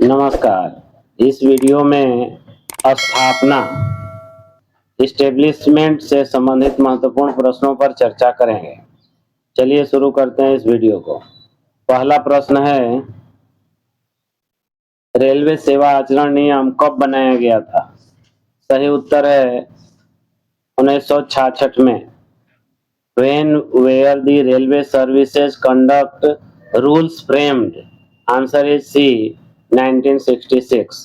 नमस्कार। इस वीडियो में स्थापना इस्टेब्लिशमेंट से संबंधित महत्वपूर्ण प्रश्नों पर चर्चा करेंगे। चलिए शुरू करते हैं इस वीडियो को। पहला प्रश्न है, रेलवे सेवा आचरण नियम कब बनाया गया था? सही उत्तर है 1966 में। When were the railway services conduct rules framed? Answer is C, 1966.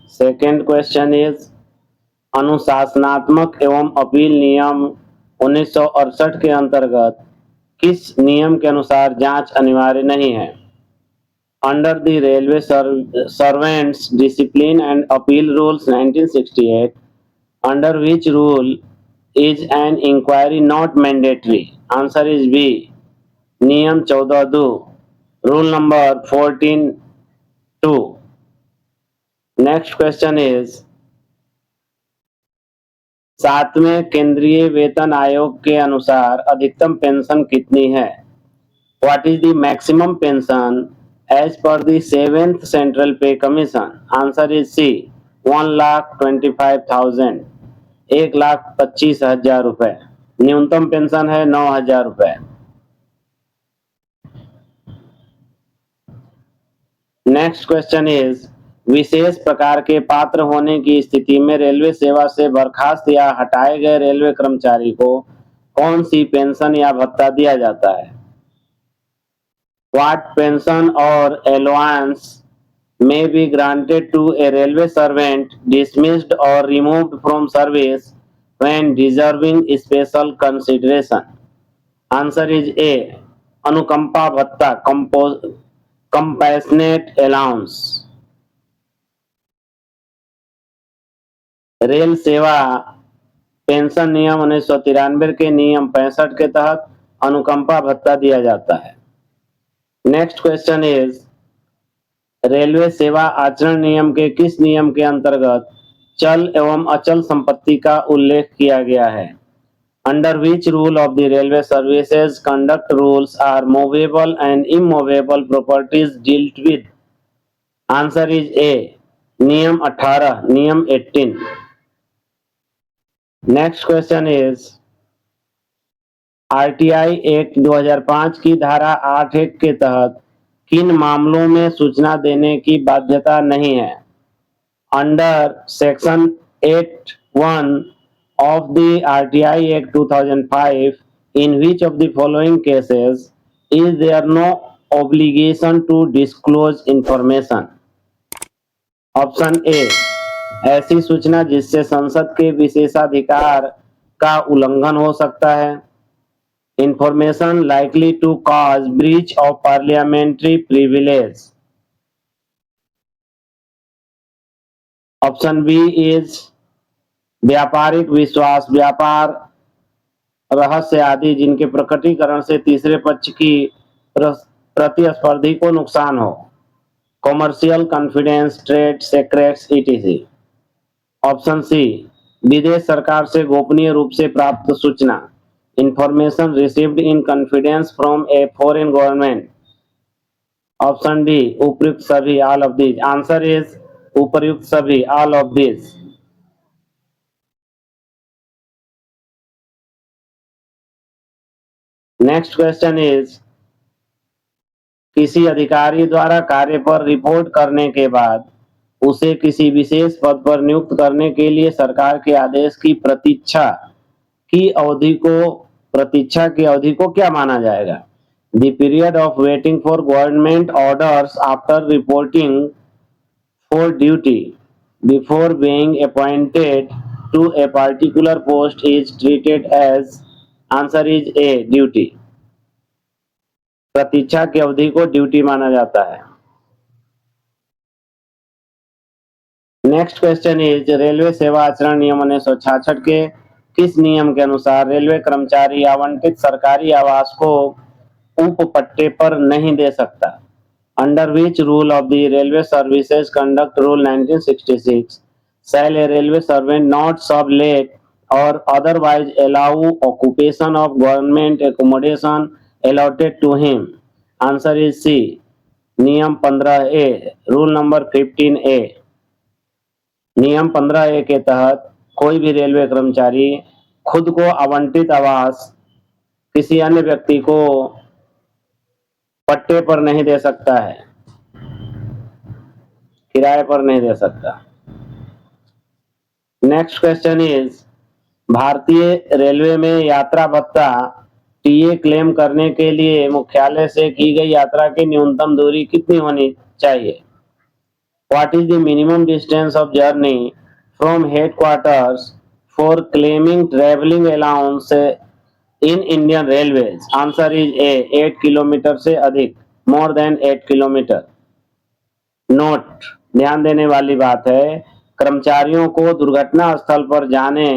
Second question is, अनुशासनात्मक एवं अपील नियम 1968 के अंतर्गत किस नियम के अनुसार जांच अनिवार्य नहीं है? Under the railway servants discipline and appeal rules 1968, under which rule is an inquiry not mandatory? Answer is B, नियम 14(2), rule number 14(2). Next question is, 7वें केंद्रीय वेतन आयोग के अनुसार अधिकतम पेंशन कितनी है? What is the maximum pension as per the 7th central pay commission? Answer is C, 1,25,000, 1,25,000 रुपए। न्यूनतम पेंशन है 9,000 रुपए। नेक्स्ट क्वेश्चन इज, विशेष प्रकार के पात्र होने की स्थिति में रेलवे सेवा से बर्खास्त या हटाए गए रेलवे कर्मचारी को कौन सी पेंशन या भत्ता दिया जाता है? What pension or allowance may be granted to a railway servant dismissed or removed from service when deserving special consideration? Answer is A, अनुकंपा भत्ता, compassionate allowance। रेल सेवा पेंशन नियम 1993 के नियम 65 के तहत अनुकंपा भत्ता दिया जाता है। नेक्स्ट क्वेश्चन इज, रेलवे सेवा आचरण नियम के किस नियम के अंतर्गत चल एवं अचल संपत्ति का उल्लेख किया गया है? Under which rule of the railway services conduct rules are movable and immovable properties dealt with? Answer is A, नियम 18, नियम 18। Next question is, RTI act 2005 की धारा 8(1) के तहत किन मामलों में सूचना देने की बाध्यता नहीं है? Under section 8(1) of the RTI Act 2005, in which of the following cases is there no obligation to disclose information? Option A, ऐसी सूचना जिससे संसद के विशेषाधिकार का उल्लंघन हो सकता है। Information likely to cause breach of parliamentary privilege. Option B is व्यापारिक विश्वास, व्यापार रहस्य आदि जिनके प्रकटीकरण से तीसरे पक्ष की प्रतिस्पर्धी को नुकसान हो। Commercial confidence, trade secrets etc। Option C, विदेश सरकार से गोपनीय रूप से प्राप्त सूचना, information received in confidence from a foreign government। Option D, उपर्युक्त सभी, all of these। Answer is उपर्युक्त सभी, all of these। Next question is, किसी अधिकारी द्वारा कार्य पर रिपोर्ट करने के बाद उसे किसी विशेष पद पर नियुक्त करने के लिए सरकार के आदेश की प्रतीक्षा की अवधि को क्या माना जाएगा? The period of waiting for government orders after reporting for duty before being appointed to a particular post is treated as, answer is A, duty। प्रतीक्षा की अवधि को ड्यूटी माना जाता है। नेक्स्ट क्वेश्चन इज, रेलवे सेवा आचरण नियम 1966 के किस नियम के अनुसार रेलवे कर्मचारी आवंटित सरकारी आवास को उप पट्टे पर नहीं दे सकता? Under which rule of the railway services conduct rule 1966 shall a railway servant not sublet और otherwise allow occupation of government accommodation allotted to him? Answer is C, नियम 15A, रूल नंबर 15A। नियम 15A के तहत कोई भी railway कर्मचारी खुद को आवंटित आवास किसी अन्य व्यक्ति को पट्टे पर नहीं दे सकता है, किराए पर नहीं दे सकता। नेक्स्ट क्वेश्चन इज, भारतीय रेलवे में यात्रा भत्ता टीए क्लेम करने के लिए मुख्यालय से की गई यात्रा की न्यूनतम दूरी कितनी होनी चाहिए? What is the minimum distance of journey from headquarters for claiming traveling allowance in Indian Railways? Answer is A, 8 kilometre से अधिक, more than 8 किलोमीटर। नोट, ध्यान देने वाली बात है, कर्मचारियों को दुर्घटना स्थल पर जाने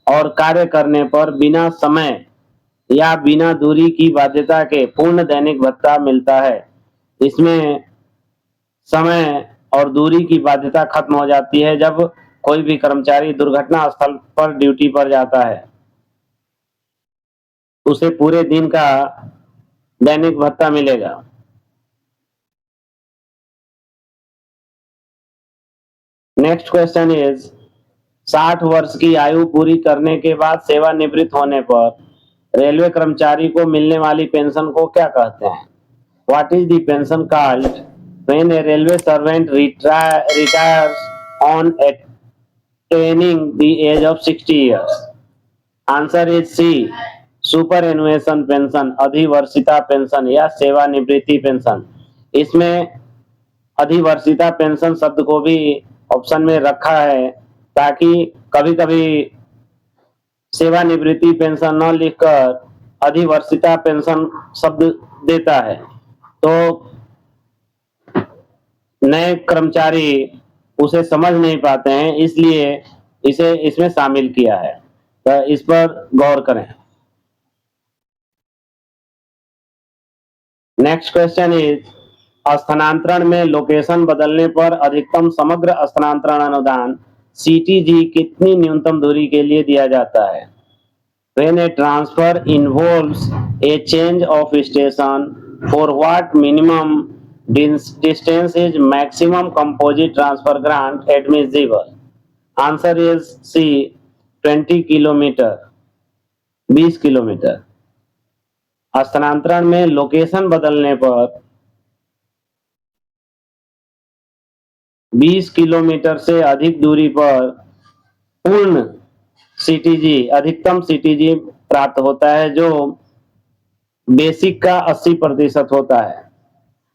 और कार्य करने पर बिना समय या बिना दूरी की बाध्यता के पूर्ण दैनिक भत्ता मिलता है। इसमें समय और दूरी की बाध्यता खत्म हो जाती है जब कोई भी कर्मचारी दुर्घटना स्थल पर ड्यूटी पर जाता है, उसे पूरे दिन का दैनिक भत्ता मिलेगा। नेक्स्ट क्वेश्चन इज, 60 वर्ष की आयु पूरी करने के बाद सेवानिवृत्त होने पर रेलवे कर्मचारी को मिलने वाली पेंशन को क्या कहते हैं? What is the pension called when a railway servant retires on attaining the age of 60 years? Answer is C, superannuation pension, अधिवर्षिता पेंशन या सेवानिवृत्ति पेंशन। इसमें अधिवर्षिता पेंशन शब्द को भी ऑप्शन में रखा है ताकि कभी कभी सेवानिवृत्ति पेंशन न लिखकर अधिवर्षिता पेंशन शब्द देता है, तो नए कर्मचारी उसे समझ नहीं पाते हैं, इसलिए इसे इसमें शामिल किया है। तो इस पर गौर करें। नेक्स्ट क्वेश्चन इज, स्थानांतरण में लोकेशन बदलने पर अधिकतम समग्र स्थानांतरण अनुदान सीटीजी कितनी न्यूनतम दूरी के लिए दिया जाता है? When a transfer involves a change of station, for what minimum distance is maximum composite transfer grant admissible? Answer is C, 20 kilometre, 20 kilometre. स्थानांतरण में लोकेशन बदलने पर 20 किलोमीटर से अधिक दूरी पर पूर्ण सीटीजी, अधिकतम सीटीजी प्राप्त होता है, जो बेसिक का 80% होता है।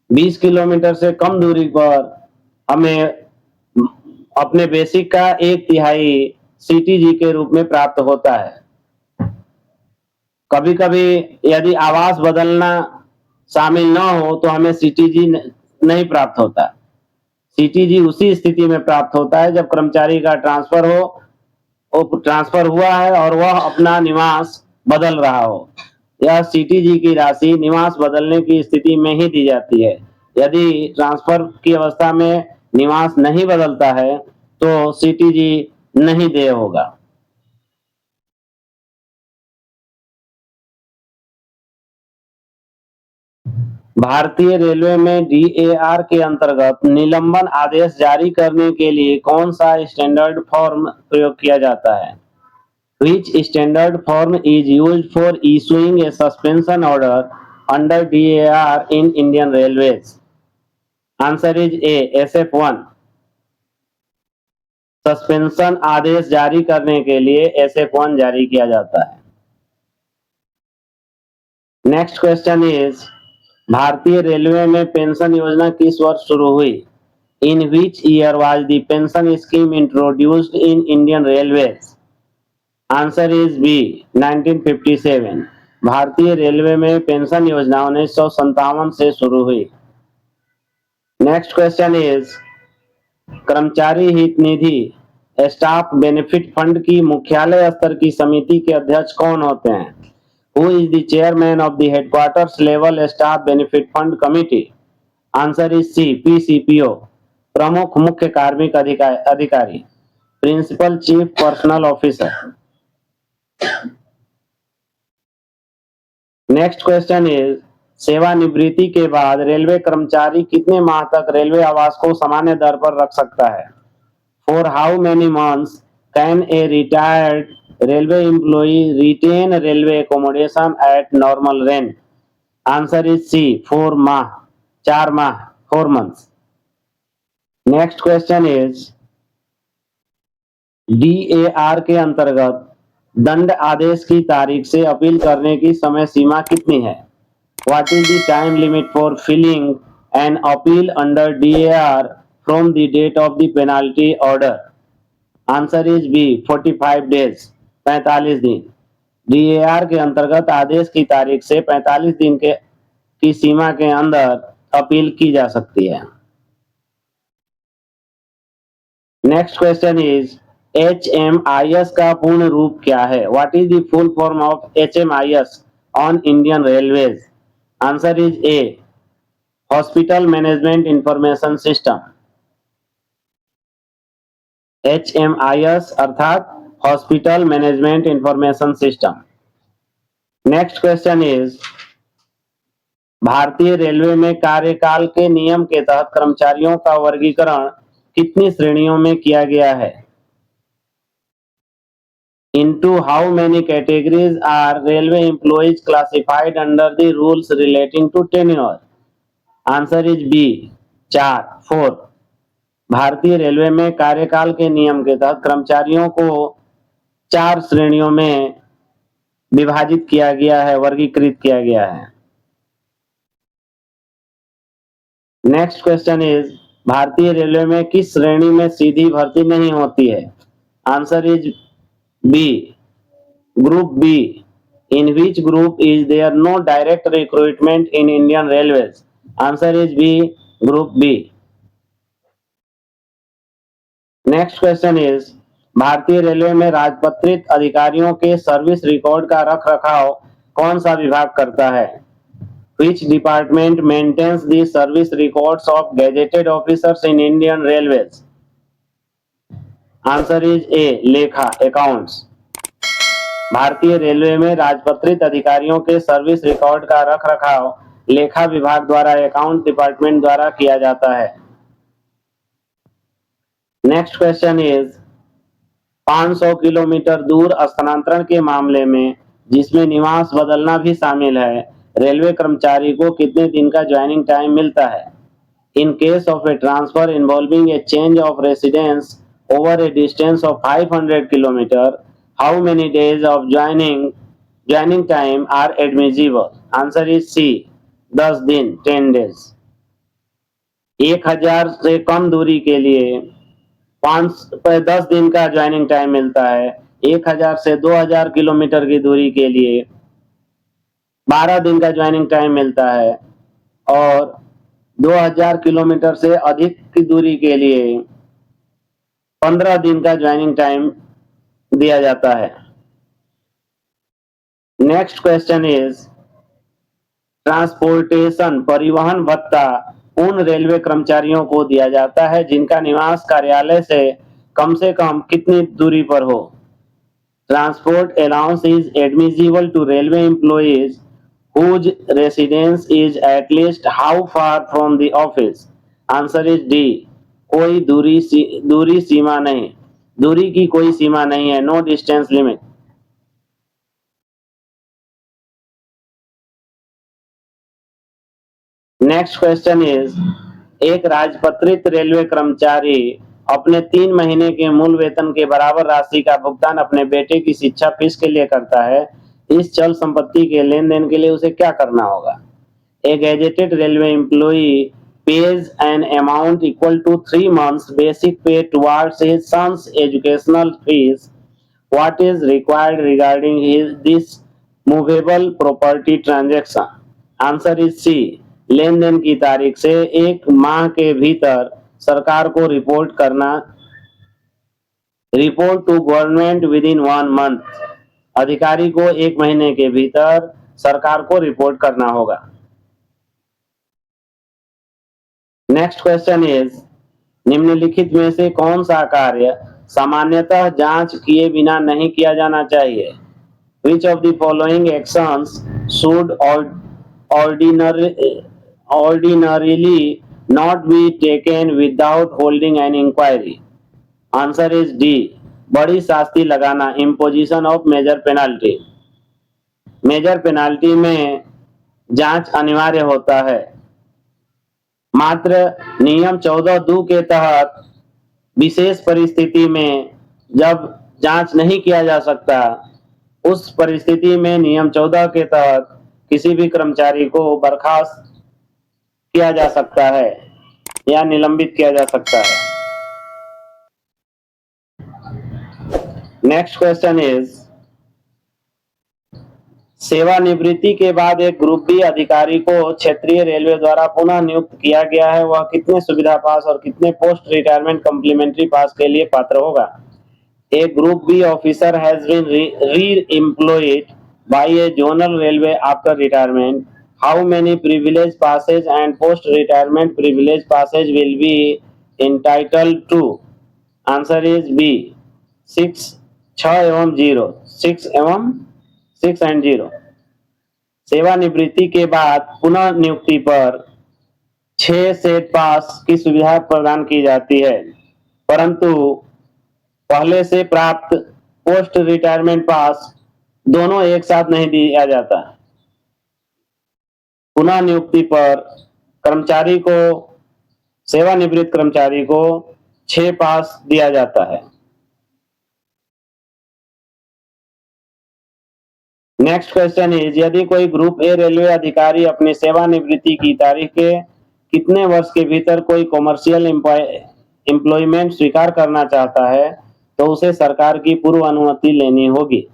20 किलोमीटर से कम दूरी पर हमें अपने बेसिक का 1/3 सीटीजी के रूप में प्राप्त होता है। कभी कभी यदि आवास बदलना शामिल न हो तो हमें सीटीजी नहीं प्राप्त होता। सीटीजी उसी स्थिति में प्राप्त होता है जब कर्मचारी का ट्रांसफर हुआ है और वह अपना निवास बदल रहा हो। यह सीटीजी की राशि निवास बदलने की स्थिति में ही दी जाती है। यदि ट्रांसफर की अवस्था में निवास नहीं बदलता है तो सीटीजी नहीं देय होगा। भारतीय रेलवे में डीएआर के अंतर्गत निलंबन आदेश जारी करने के लिए कौन सा स्टैंडर्ड फॉर्म प्रयोग किया जाता है? Which standard form is used for issuing a suspension order under DAR in Indian Railways? Answer is A, SF1। Suspension आदेश जारी करने के लिए SF1 जारी किया जाता है। नेक्स्ट क्वेश्चन इज, भारतीय रेलवे में पेंशन योजना किस वर्ष शुरू हुई? In which year was the pension scheme introduced in Indian railways? Answer is B, 1957। भारतीय रेलवे में पेंशन योजना 1957 से शुरू हुई। नेक्स्ट क्वेश्चन इज, कर्मचारी हित निधि स्टाफ बेनिफिट फंड की मुख्यालय स्तर की समिति के अध्यक्ष कौन होते हैं? Who is the chairman of the headquarters level staff benefit fund committee? Answer is C, PCPO, प्रमुख मुख्य कार्मिक अधिकारी, principal chief personnel officer. Next question is, सेवानिवृत्ति के बाद रेलवे कर्मचारी कितने माह तक रेलवे आवास को सामान्य दर पर रख सकता है? For how many months can a retired railway employee retain railway accommodation at normal rent? Answer is C. 4 माह, 4 माह, 4 months. Next question is DAR के अंतर्गत दंड आदेश की तारीख से अपील करने की समय सीमा कितनी है? What is the time limit for filing an appeal under DAR from the date of the penalty order? Answer is B. 45 days, 45 दिन. DAR के अंतर्गत आदेश की तारीख से 45 दिन की सीमा के अंदर अपील की जा सकती है. नेक्स्ट क्वेश्चन इज HMIS का पूर्ण रूप क्या है? What is the full form of HMIS on Indian Railways? Answer is A. Hospital Management Information System. HMIS अर्थात hospital management information system. Next question is भारतीय रेलवे में कार्यकाल के नियम के तहत कर्मचारियों का वर्गीकरण कितनी श्रेणियों में किया गया है? Into how many categories are railway employees classified under the rules relating to tenure? Answer is B. 4. भारतीय रेलवे में कार्यकाल के नियम के तहत कर्मचारियों को 4 श्रेणियों में विभाजित किया गया है, वर्गीकृत किया गया है. नेक्स्ट क्वेश्चन इज भारतीय रेलवे में किस श्रेणी में सीधी भर्ती नहीं होती है? Answer is B. Group B. In which group is there no direct recruitment in Indian railways? Answer is B. Group B. Next question is भारतीय रेलवे में राजपत्रित अधिकारियों के सर्विस रिकॉर्ड का रख रखाव कौन सा विभाग करता है? Which department maintains the service records of gazetted officers in Indian Railways? Answer is A. लेखा, accounts. भारतीय रेलवे में राजपत्रित अधिकारियों के सर्विस रिकॉर्ड का रख रखाव लेखा विभाग द्वारा अकाउंट डिपार्टमेंट द्वारा किया जाता है. नेक्स्ट क्वेश्चन इज 500 किलोमीटर दूर स्थानांतरण के मामले में जिसमें निवास बदलना भी शामिल है, रेलवे कर्मचारी को कितने दिन का ज्वाइनिंग टाइम मिलता है? In case of a transfer involving a change of residence over a distance of 500 kilometre, how many days of joining time are admissible? Answer is C. 10 दिन, 10 डेज. 1000 से कम दूरी के लिए 10 दिन का ज्वाइनिंग टाइम मिलता है. 1000 से 2000 किलोमीटर की दूरी के लिए 12 दिन का ज्वाइनिंग टाइम मिलता है और 2000 किलोमीटर से अधिक की दूरी के लिए 15 दिन का ज्वाइनिंग टाइम दिया जाता है. नेक्स्ट क्वेश्चन इज ट्रांसपोर्टेशन परिवहन भत्ता उन रेलवे कर्मचारियों को दिया जाता है जिनका निवास कार्यालय से कम कितनी दूरी पर हो? Transport allowance is admissible to railway employees whose residence is at least how far from the office? Answer is D. कोई दूरी सीमा नहीं, दूरी की कोई सीमा नहीं है, no distance limit. Next question is एक राजपत्रित रेलवे कर्मचारी अपने 3 महीने के मूल वेतन के बराबर राशि का भुगतान अपने बेटे की शिक्षा फीस के लिए करता है. इस चल संपत्ति के लेन देन के लिए उसे क्या करना होगा? A gazetted railway employee pays an amount equal to 3 months basic pay towards his son's educational fees. What is required regarding this movable property transaction? Answer is C. लेन देन की तारीख से 1 माह के भीतर सरकार को report to government within 1 month. अधिकारी को 1 महीने के भीतर सरकार को रिपोर्ट करना होगा. नेक्स्ट क्वेश्चन इज निम्नलिखित में से कौन सा कार्य सामान्यतः जांच किए बिना नहीं किया जाना चाहिए? Which of the following actions should ordinarily not be taken without holding an inquiry. Answer is D. बड़ी शास्ति लगाना, imposition of major penalty. Major penalty में जांच अनिवार्य होता है। मात्र नियम 14(2) के तहत विशेष परिस्थिति में जब जांच नहीं किया जा सकता, उस परिस्थिति में नियम 14 के तहत किसी भी कर्मचारी को बर्खास्त किया जा सकता है या निलंबित किया जा सकता है। नेक्स्ट क्वेश्चन इज, सेवानिवृत्ति के बाद एक ग्रुप बी अधिकारी को क्षेत्रीय रेलवे द्वारा पुनः नियुक्त किया गया है, वह कितने सुविधा पास और कितने पोस्ट रिटायरमेंट कम्प्लीमेंट्री पास के लिए पात्र होगा? A group B officer has been re-employed by a zonal railway after retirement. How many privilege passes and post-retirement privilege passes will be entitled to? Answer is B. 6 एवं 0, 6 and 0। सेवानिवृत्ति के बाद पुनः नियुक्ति पर 6 सेट पास की सुविधा प्रदान की जाती है, परंतु पहले से प्राप्त पोस्ट रिटायरमेंट पास दोनों एक साथ नहीं दिया जाता। पुनः नियुक्ति पर कर्मचारी को, सेवानिवृत्त कर्मचारी को 6 पास दिया जाता है। नेक्स्ट क्वेश्चन इज, यदि कोई ग्रुप ए रेलवे अधिकारी अपनी सेवानिवृत्ति की तारीख के कितने वर्ष के भीतर कोई कॉमर्शियल एम्प्लॉयमेंट स्वीकार करना चाहता है, तो उसे सरकार की पूर्व अनुमति लेनी होगी।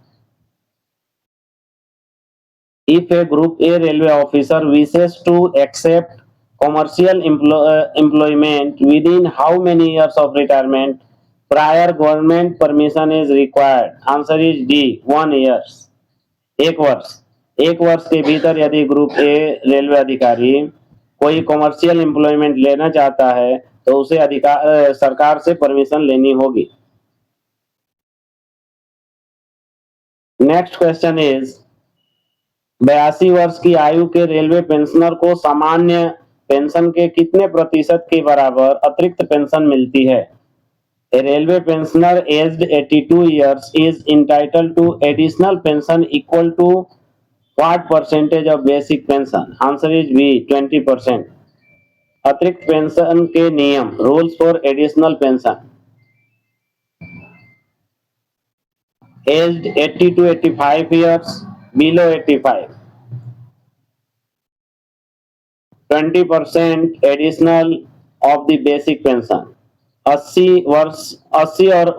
If a group A railway officer wishes to accept commercial employment within how many years of retirement, prior government permission is required? Answer is D. 1 year. 1 वर्ष। 1 वर्ष के भीतर यदि ग्रुप ए रेलवे अधिकारी कोई कॉमर्शियल एम्प्लॉयमेंट लेना चाहता है तो उसे सरकार से परमिशन लेनी होगी। नेक्स्ट क्वेश्चन इज, 82 वर्ष की आयु के रेलवे पेंशनर को सामान्य पेंशन के कितने प्रतिशत के बराबर अतिरिक्त पेंशन मिलती है? A railway pensioner aged 82 years is entitled to additional pension equal to what percentage of basic pension? Answer is B. 20%। अतिरिक्त पेंशन के नियम, rules for additional pension. Aged 80 to 85 years, below 85, 20% additional of the basic pension। 80 और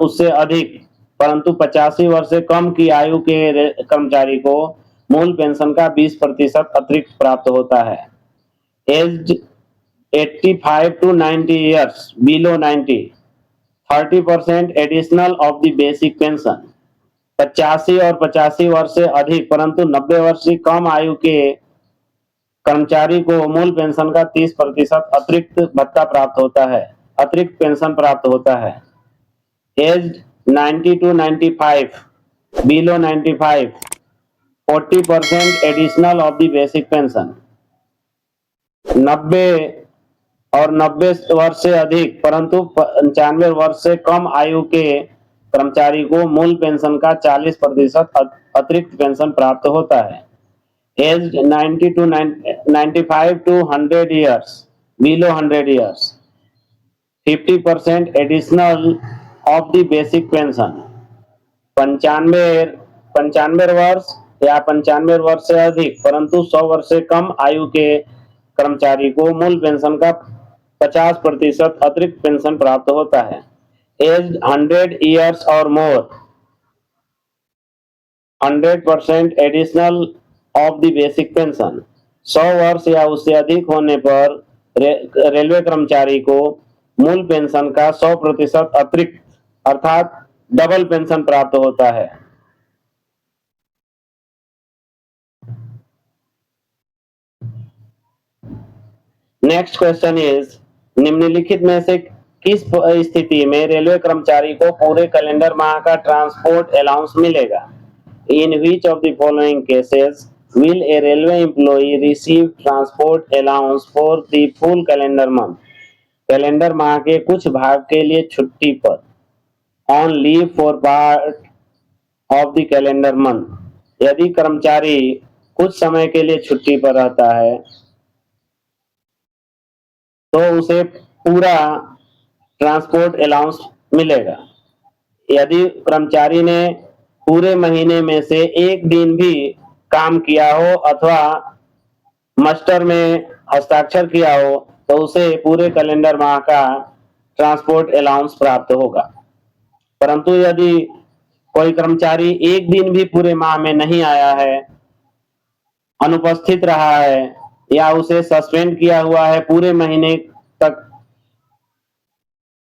उससे अधिक परंतु 85 वर्ष से कम की आयु के कर्मचारी को मूल पेंशन का 20% अतिरिक्त प्राप्त होता है। Aged 85 to 90 years, below 90, 30% additional of the basic pension। 85 और 85 वर्ष से अधिक परंतु 90 वर्ष से कम आयु के कर्मचारी को मूल पेंशन का 30% अतिरिक्त भत्ता प्राप्त होता है, अतिरिक्त पेंशन प्राप्त होता है। Age 90 to 95, below 95, 40% additional of the basic pension. 90 और 90 वर्ष से अधिक परंतु 95 वर्ष से कम आयु के कर्मचारी को मूल पेंशन का 40% अतिरिक्त पेंशन प्राप्त होता है। Age 90 to 95 to 100 years, below 100 years, 50% additional of the basic pension. 95 वर्ष या 95 वर्ष से अधिक परंतु 100 वर्ष से कम आयु के कर्मचारी को मूल पेंशन का 50% अतिरिक्त पेंशन प्राप्त होता है। एज 100 years और मोर, 100% additional of the basic pension. 100 वर्ष या उससे अधिक होने पर रेलवे कर्मचारी को मूल पेंशन का 100% अतिरिक्त अर्थात डबल पेंशन प्राप्त होता है। नेक्स्ट क्वेश्चन इज, निम्नलिखित में से किस स्थिति में रेलवे कर्मचारी को पूरे कैलेंडर माह का ट्रांसपोर्ट अलाउंस मिलेगा? In which of the following cases will a railway employee receive transport allowance for the full calendar month? Calendar माह के कुछ भाग के लिए छुट्टी पर, on leave for part of the calendar month. यदि कर्मचारी कुछ समय के लिए छुट्टी पर रहता है तो उसे पूरा ट्रांसपोर्ट अलाउंस मिलेगा। यदि कर्मचारी ने पूरे महीने में से एक दिन भी काम किया हो अथवा मास्टर में हस्ताक्षर किया हो तो उसे पूरे कैलेंडर माह का ट्रांसपोर्ट अलाउंस प्राप्त होगा। परंतु यदि कोई कर्मचारी एक दिन भी पूरे माह में नहीं आया है, अनुपस्थित रहा है या उसे सस्पेंड किया हुआ है पूरे महीने तक,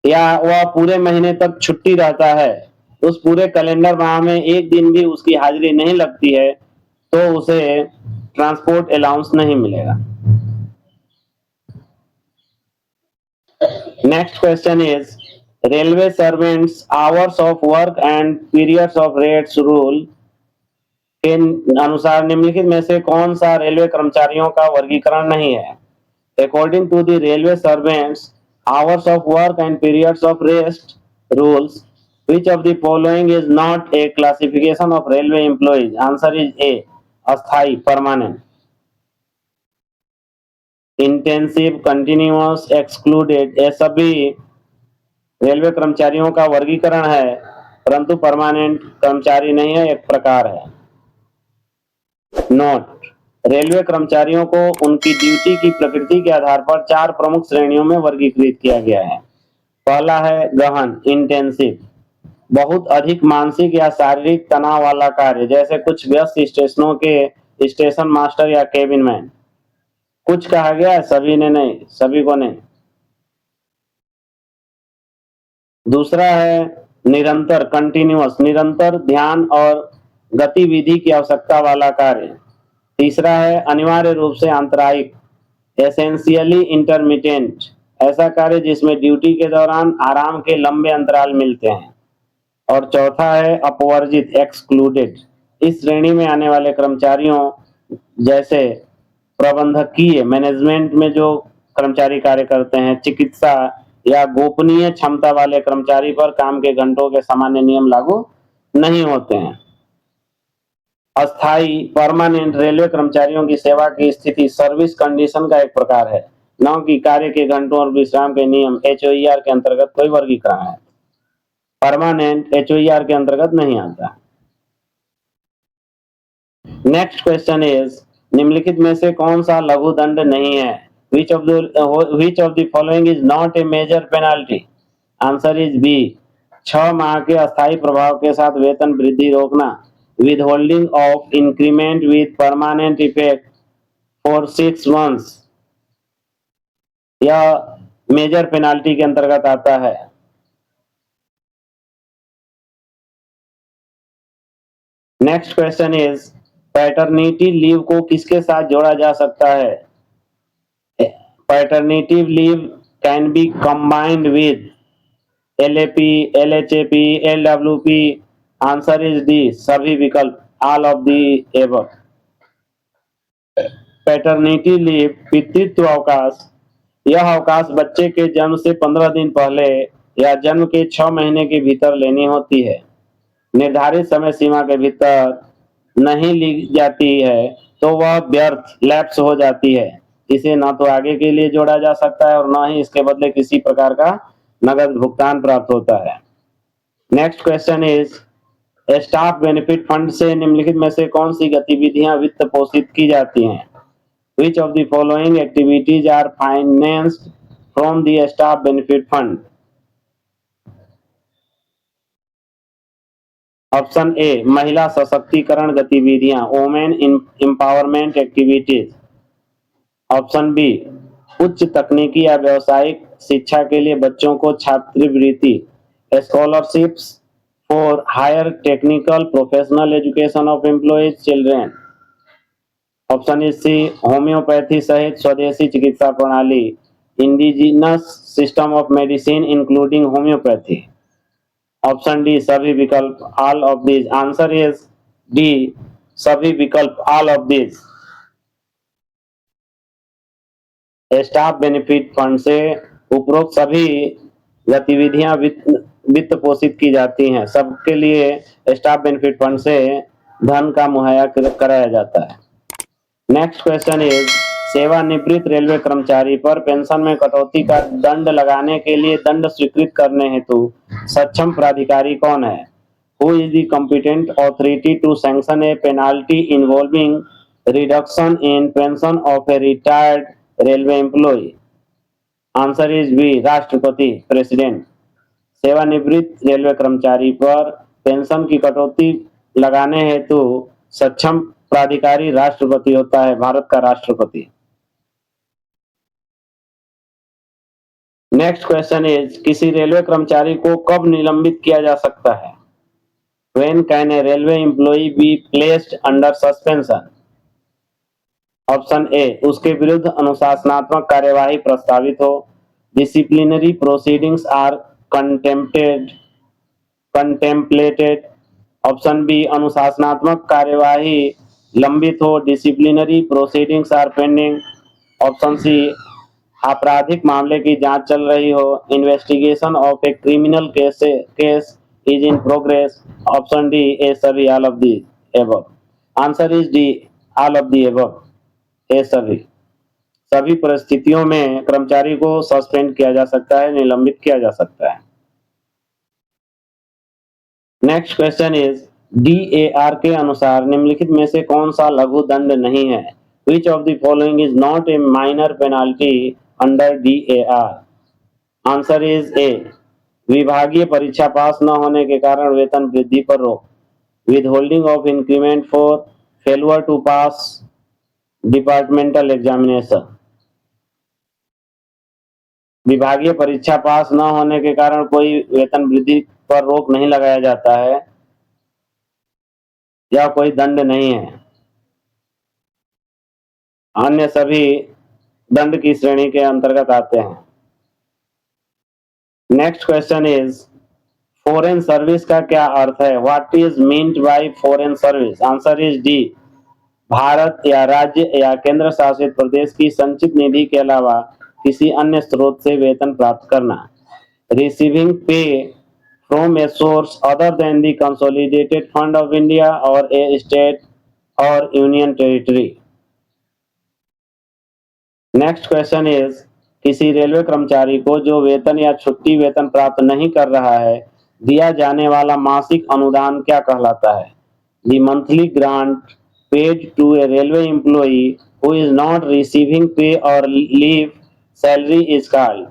या वह पूरे महीने तक छुट्टी रहता है, उस पूरे कैलेंडर माह में एक दिन भी उसकी हाजिरी नहीं लगती है तो उसे ट्रांसपोर्ट अलाउंस नहीं मिलेगा। Next question is railway servants hours of work and periods of rates rule के अनुसार निम्नलिखित में से कौन सा रेलवे कर्मचारियों का वर्गीकरण नहीं है? According to the railway servants hours of work and periods of rest rules, which of the following is not a classification of railway employees? Answer is A, अस्थाई permanent, intensive, continuous, excluded। ये सभी railway कर्मचारियों का वर्गीकरण है परंतु permanent कर्मचारी नहीं है, एक प्रकार है। नोट, रेलवे कर्मचारियों को उनकी ड्यूटी की प्रकृति के आधार पर चार प्रमुख श्रेणियों में वर्गीकृत किया गया है। पहला है गहन, इंटेंसिव, बहुत अधिक मानसिक या शारीरिक तनाव वाला कार्य, जैसे कुछ व्यस्त स्टेशनों के स्टेशन मास्टर या केबिन मैन। कुछ कहा गया है, सभी ने नहीं, सभी को नहीं। दूसरा है निरंतर, कंटिन्यूअस, निरंतर ध्यान और गतिविधि की आवश्यकता वाला कार्य। तीसरा है अनिवार्य रूप से आंतरायिक, एसेंशियली इंटरमिटेंट, ऐसा कार्य जिसमें ड्यूटी के दौरान आराम के लंबे अंतराल मिलते हैं। और चौथा है अपवर्जित, एक्सक्लूडेड, इस श्रेणी में आने वाले कर्मचारियों जैसे प्रबंधकीय, मैनेजमेंट में जो कर्मचारी कार्य करते हैं, चिकित्सा या गोपनीय क्षमता वाले कर्मचारी पर काम के घंटों के सामान्य नियम लागू नहीं होते हैं। अस्थाई, परमानेंट रेलवे कर्मचारियों की सेवा की स्थिति सर्विस कंडीशन का एक प्रकार है, न कि कार्य के घंटों और विश्राम के नियम HOER के अंतर्गत कोई वर्गीकरण है। परमानेंट HOER के अंतर्गत नहीं आता। नेक्स्ट क्वेश्चन इज निम्नलिखित में से कौन सा लघु दंड नहीं है? which of the following is not a major penalty? Answer is B, 6 माह के अस्थायी प्रभाव के साथ वेतन वृद्धि रोकना, withholding of increment with permanent effect for 6 months, यह मेजर पेनाल्टी के अंतर्गत आता है। Next question is paternity leave को किसके साथ जोड़ा जा सकता है? Paternity leave can be combined with LAP, LHAP, LWP। Answer is D, सभी विकल्प, all of the above. Paternity leave, पितृत्व अवकाश, यह अवकाश बच्चे के जन्म से 15 दिन पहले या जन्म के 6 महीने के भीतर लेनी होती है। निर्धारित समय सीमा के भीतर नहीं ली जाती है तो वह व्यर्थ, लैप्स हो जाती है। इसे न तो आगे के लिए जोड़ा जा सकता है और न ही इसके बदले किसी प्रकार का नगद भुगतान प्राप्त होता है। Next question is staff benefit fund से निम्नलिखित में से कौन सी गतिविधियां वित्त पोषित की जाती हैं? Which of the following activities are financed from the staff benefit fund? Option A, महिला सशक्तिकरण गतिविधियां, women empowerment activities. Option B, उच्च तकनीकी या व्यावसायिक शिक्षा के लिए बच्चों को छात्रवृत्ति, scholarships for higher technical professional education of employees children. Option is C, homoeopathy सहित स्वदेशी चिकित्सा प्रणाली, indigenous system of medicine including homoeopathy. Option D, सभी विकल्प, all of these. Answer is D, सभी विकल्प, all of this. Staff benefit fund से उपरोक्त सभी गतिविधियां वित्त पोषित की जाती हैं। सबके लिए स्टाफ बेनिफिट फंड से धन का मुहैया कराया जाता है। नेक्स्ट क्वेश्चन इज, सेवानिवृत्त रेलवे कर्मचारी पर पेंशन में कटौती का दंड लगाने के लिए दंड स्वीकृत करने हेतु सक्षम प्राधिकारी कौन है? Who is the competent authority to sanction a penalty involving reduction in pension of a retired railway employee? Answer is B, राष्ट्रपति, प्रेसिडेंट। सेवानिवृत्त रेलवे कर्मचारी पर पेंशन की कटौती लगाने हेतु सक्षम प्राधिकारी राष्ट्रपति होता है, भारत का राष्ट्रपति। नेक्स्ट क्वेश्चन इज, किसी रेलवे कर्मचारी को कब निलंबित किया जा सकता है? When can a railway employee be placed under suspension? Option A, उसके विरुद्ध अनुशासनात्मक कार्यवाही प्रस्तावित हो, disciplinary proceedings are contemplated. Option B, अनुशासनात्मक कार्यवाही लंबित हो, disciplinary proceedings are pending. Option C, आपराधिक मामले की जांच चल रही हो, investigation of a criminal case is in progress. Option D, A सभी, all of the above. Answer is D, all of the above, A सभी। सभी परिस्थितियों में कर्मचारी को सस्पेंड किया जा सकता है, निलंबित किया जा सकता है। नेक्स्ट क्वेश्चन इज, DAR के अनुसार निम्नलिखित में से कौन सा लघु दंड नहीं है? Which of the following is not a minor penalty under DAR? Answer is ए, विभागीय परीक्षा पास न होने के कारण वेतन वृद्धि पर रोक, withholding of increment for failure to pass departmental examination. विभागीय परीक्षा पास न होने के कारण कोई वेतन वृद्धि पर रोक नहीं लगाया जाता है या कोई दंड नहीं है। अन्य सभी दंड की श्रेणी के अंतर्गत आते हैं। Next question is, foreign service का क्या अर्थ है? What is meant by foreign service? Answer is D, Bharat या राज्य या केंद्र शासित प्रदेश की संचित निधि के अलावा किसी अन्य स्रोत से वेतन प्राप्त करना। रिसीविंग पे from a source other than the consolidated fund of India और ए स्टेट और union territory. Next question is, किसी रेलवे कर्मचारी को जो वेतन या छुट्टी वेतन प्राप्त नहीं कर रहा है, दिया जाने वाला मासिक अनुदान क्या कहलाता है? The monthly grant paid to a railway employee who is not receiving pay और leave salary is called.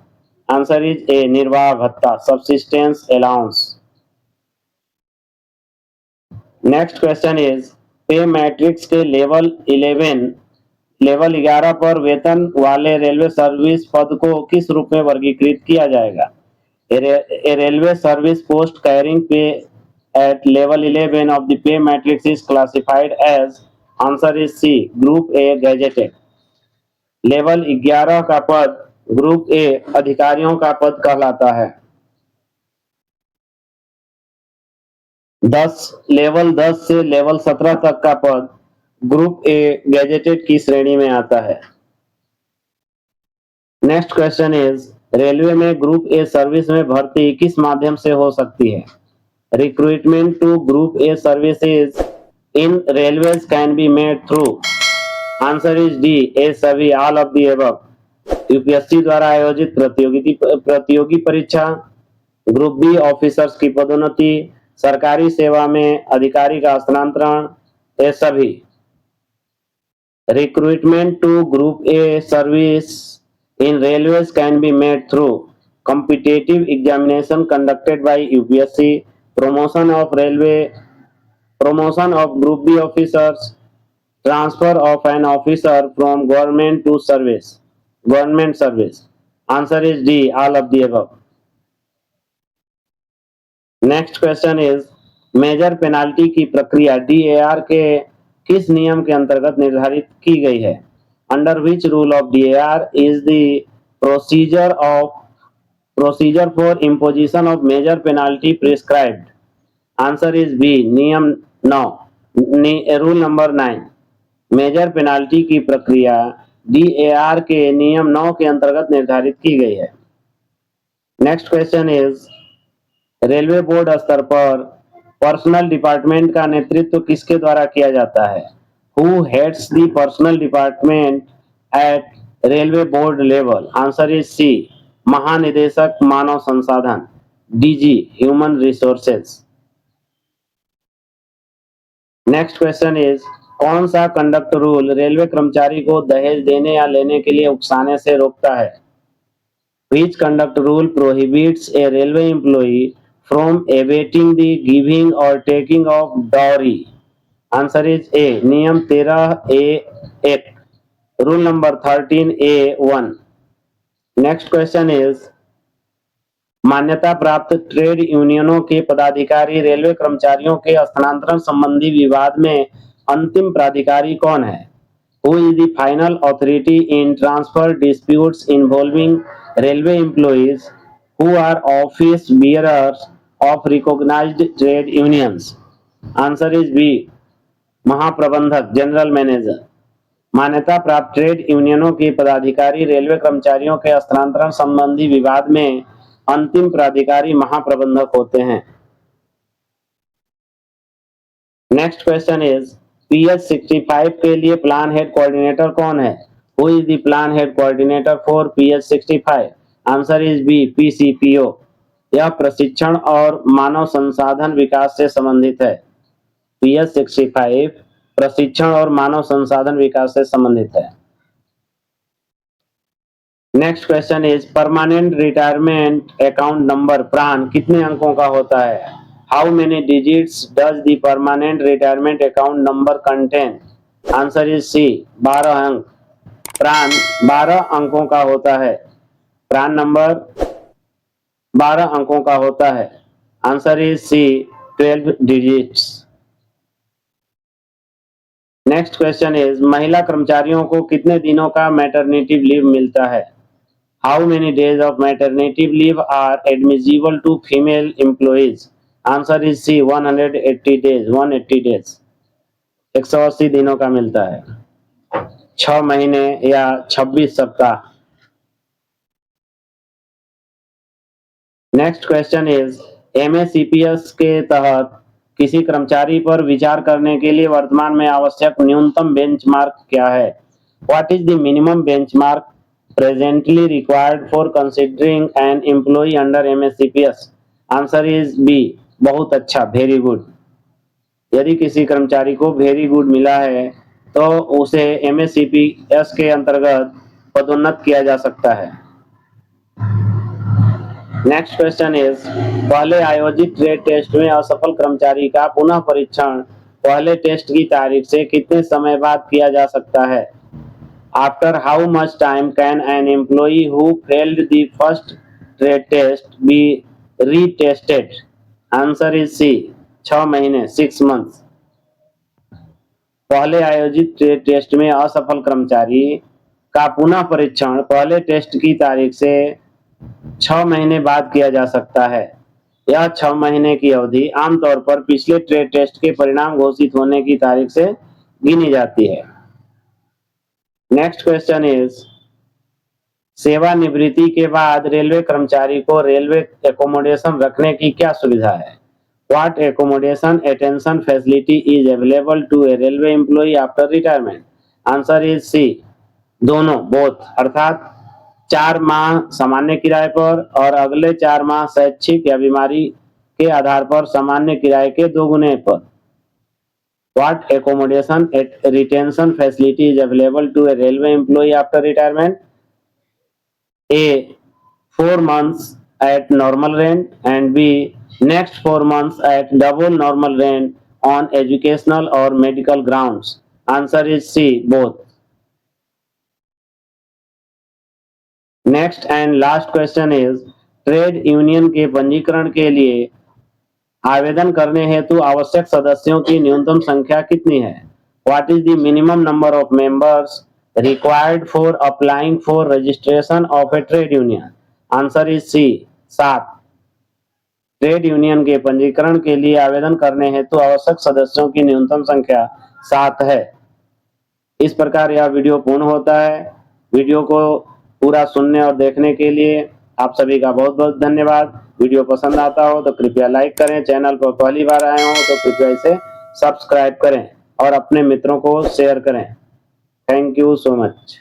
Answer is A, निर्वाह भत्ता, subsistence allowance. Next question is, pay matrix के लेवल 11 पर वेतन वाले रेलवे सर्विस पद को किस रूप में वर्गीकृत किया जाएगा? A railway service post carrying pay at level 11 of the pay matrix is classified as. Answer is C, group A gazetted. Level 11 का पद ग्रुप ए अधिकारियों का पद कहलाता है। लेवल 10 से लेवल 17 तक का पद ग्रुप ए गैजेटेड की श्रेणी में आता है। नेक्स्ट क्वेश्चन इज, रेलवे में ग्रुप ए सर्विस में भर्ती किस माध्यम से हो सकती है? Recruitment to group A services in railways can be made through. Answer is D, A सभी, all of the above. UPSC द्वारा आयोजित प्रतियोगी परीक्षा, ग्रुप बी ऑफिसर्स की पदोन्नति, सरकारी सेवा में अधिकारी का स्थानांतरण, ये सभी। Recruitment to group A service in railways can be made through competitive examination conducted by UPSC, promotion of group B officers, transfer of an officer from government service. Answer is D, all of the above. Next question is, major penalty की प्रक्रिया DAR के किस नियम के अंतर्गत निर्धारित की गई है? Under which rule of DAR is the procedure for imposition of major penalty prescribed? Answer is B, नियम 9। रूल नंबर 9, मेजर पेनाल्टी की प्रक्रिया DAR के नियम 9 के अंतर्गत निर्धारित की गई है। Next question is, railway board स्तर पर पर्सनल डिपार्टमेंट का नेतृत्व किसके द्वारा किया जाता है? Who heads the personnel department at railway board level? Answer is C, महानिदेशक मानव संसाधन, DG human resources. Next question is, कौन सा कंडक्ट रूल रेलवे कर्मचारी को दहेज देने या लेने के लिए उकसाने से रोकता है? Which conduct rule prohibits a railway employee from awaiting the giving or taking of dowry? Answer is A, नियम 13A1, rule number 13A1। Next question is, मान्यता प्राप्त ट्रेड यूनियनों के पदाधिकारी रेलवे कर्मचारियों के स्थानांतरण संबंधी विवाद में अंतिम प्राधिकारी कौन है? Who is the final authority in transfer disputes involving railway employees who are office bearers of recognized trade unions? Answer is B, महाप्रबंधक, जनरल मैनेजर। मान्यता प्राप्त ट्रेड यूनियनों के पदाधिकारी रेलवे कर्मचारियों के स्थानांतरण संबंधी विवाद में अंतिम प्राधिकारी महाप्रबंधक होते हैं। नेक्स्ट क्वेश्चन इज, PH65 के लिए प्लान हेड कोऑर्डिनेटर कौन है? Who is the plan head coordinator for PH65? Answer is B, PCPO। यह प्रशिक्षण और मानव संसाधन विकास से संबंधित है। PH65 प्रशिक्षण और मानव संसाधन विकास से संबंधित है। Next question is, permanent retirement account number PRAN कितने अंकों का होता है? How many digits does the permanent retirement account number contain? Answer is C, 12 अंक। प्रान 12 अंकों का होता है। प्रान नंबर 12 अंकों का होता है। Answer is C, 12 digits. Next question is, महिला कर्मचारियों को कितने दिनों का मैटरनिटी लीव मिलता है? How many days of maternity leave are admissible to female employees? Answer is C, 180 days, 180 days। 180 दिनों का मिलता है, 6 महीने या 26 सप्ताह। नेक्स्ट क्वेश्चन इज, MACPS के तहत किसी कर्मचारी पर विचार करने के लिए वर्तमान में आवश्यक न्यूनतम बेंचमार्क क्या है? What is the minimum benchmark presently required for considering an employee under MACPS? Answer is B, बहुत अच्छा, वेरी गुड। यदि किसी कर्मचारी को वेरी गुड मिला है तो उसे MACPS के अंतर्गत पदोन्नत किया जा सकता है। नेक्स्ट क्वेश्चन इज, पहले आयोजित ट्रेड टेस्ट में असफल कर्मचारी का पुनः परीक्षण पहले टेस्ट की तारीख से कितने समय बाद किया जा सकता है? After how much time can an employee who failed the first trade test be retested? Answer is C, 6 महीने, 6 months। पहले आयोजित ट्रेड टेस्ट में असफल कर्मचारी का पुनः परीक्षण पहले टेस्ट की तारीख से 6 महीने बाद किया जा सकता है। यह 6 महीने की अवधि आमतौर पर पिछले ट्रेड टेस्ट के परिणाम घोषित होने की तारीख से गिनी जाती है। नेक्स्ट क्वेश्चन इज, सेवानिवृत्ति के बाद रेलवे कर्मचारी को रेलवे एकोमोडेशन रखने की क्या सुविधा है? What accommodation attention facility is available to a railway employee after retirement? Answer is C, दोनों, बोथ, अर्थात 4 माह सामान्य किराए पर और अगले 4 माह शैक्षिक या बीमारी के आधार पर सामान्य किराए के 2 गुने पर। What accommodation retention facility is available to a railway employee after retirement? A, 4 months at normal rent, and B, next 4 months at double normal rent on educational or medical grounds. Answer is C, both। Next and last question is, trade union के पंजीकरण के लिए आवेदन करने हेतु आवश्यक सदस्यों की न्यूनतम संख्या कितनी है? What is the minimum number of members required for applying for registration of a trade union? Answer is C, 7। Trade union के पंजीकरण के लिए आवेदन करने हेतु आवश्यक सदस्यों की न्यूनतम संख्या 7 है। इस प्रकार यह वीडियो पूर्ण होता है। वीडियो को पूरा सुनने और देखने के लिए आप सभी का बहुत बहुत धन्यवाद। वीडियो पसंद आता हो तो कृपया लाइक करें, चैनल पर पहली बार आए हो तो कृपया इसे सब्सक्राइब करें और अपने मित्रों को शेयर करें। Thank you so much.